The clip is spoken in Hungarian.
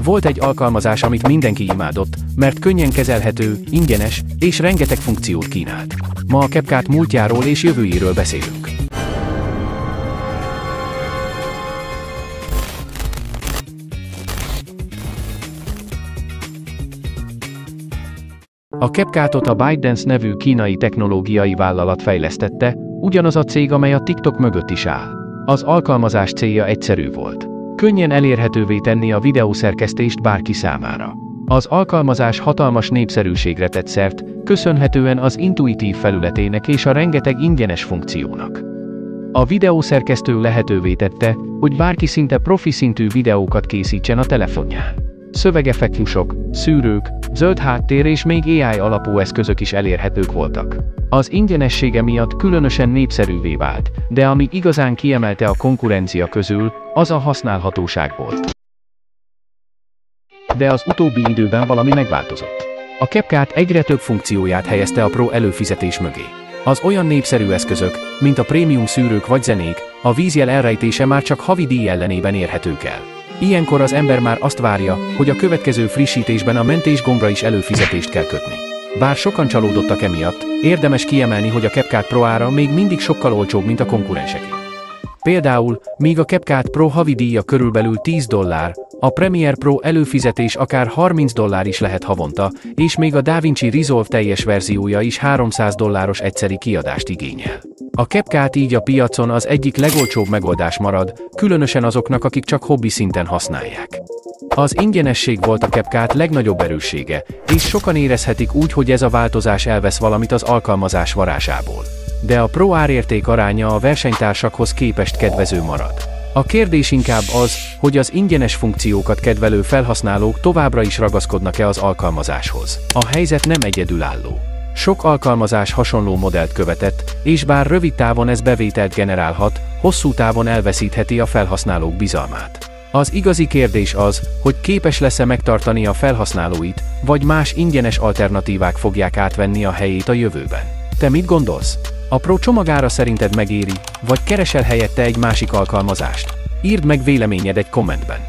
Volt egy alkalmazás, amit mindenki imádott, mert könnyen kezelhető, ingyenes, és rengeteg funkciót kínált. Ma a CapCut múltjáról és jövőjéről beszélünk. A CapCutot a ByteDance nevű kínai technológiai vállalat fejlesztette, ugyanaz a cég, amely a TikTok mögött is áll. Az alkalmazás célja egyszerű volt. Könnyen elérhetővé tenni a videószerkesztést bárki számára. Az alkalmazás hatalmas népszerűségre tett szert, köszönhetően az intuitív felületének és a rengeteg ingyenes funkciónak. A videószerkesztő lehetővé tette, hogy bárki szinte profi szintű videókat készítsen a telefonján. Szövegeffektusok, szűrők, zöld háttér és még AI alapú eszközök is elérhetők voltak. Az ingyenessége miatt különösen népszerűvé vált, de ami igazán kiemelte a konkurencia közül, az a használhatóság volt. De az utóbbi időben valami megváltozott. A CapCut egyre több funkcióját helyezte a Pro előfizetés mögé. Az olyan népszerű eszközök, mint a prémium szűrők vagy zenék, a vízjel elrejtése már csak havi díj ellenében érhetők el. Ilyenkor az ember már azt várja, hogy a következő frissítésben a mentés gombra is előfizetést kell kötni. Bár sokan csalódottak emiatt, érdemes kiemelni, hogy a CapCut Pro ára még mindig sokkal olcsóbb, mint a konkurenseké. Például, míg a CapCut Pro havi díja körülbelül $10, a Premiere Pro előfizetés akár $30 is lehet havonta, és még a DaVinci Resolve teljes verziója is $300 egyszeri kiadást igényel. A CapCut így a piacon az egyik legolcsóbb megoldás marad, különösen azoknak, akik csak hobbi szinten használják. Az ingyenesség volt a CapCut legnagyobb erőssége, és sokan érezhetik úgy, hogy ez a változás elvesz valamit az alkalmazás varázsából. De a Pro árérték aránya a versenytársakhoz képest kedvező marad. A kérdés inkább az, hogy az ingyenes funkciókat kedvelő felhasználók továbbra is ragaszkodnak-e az alkalmazáshoz. A helyzet nem egyedülálló. Sok alkalmazás hasonló modellt követett, és bár rövid távon ez bevételt generálhat, hosszú távon elveszítheti a felhasználók bizalmát. Az igazi kérdés az, hogy képes lesz-e megtartani a felhasználóit, vagy más ingyenes alternatívák fogják átvenni a helyét a jövőben. Te mit gondolsz? A Pro csomagára szerinted megéri, vagy keresel helyette egy másik alkalmazást? Írd meg véleményed egy kommentben.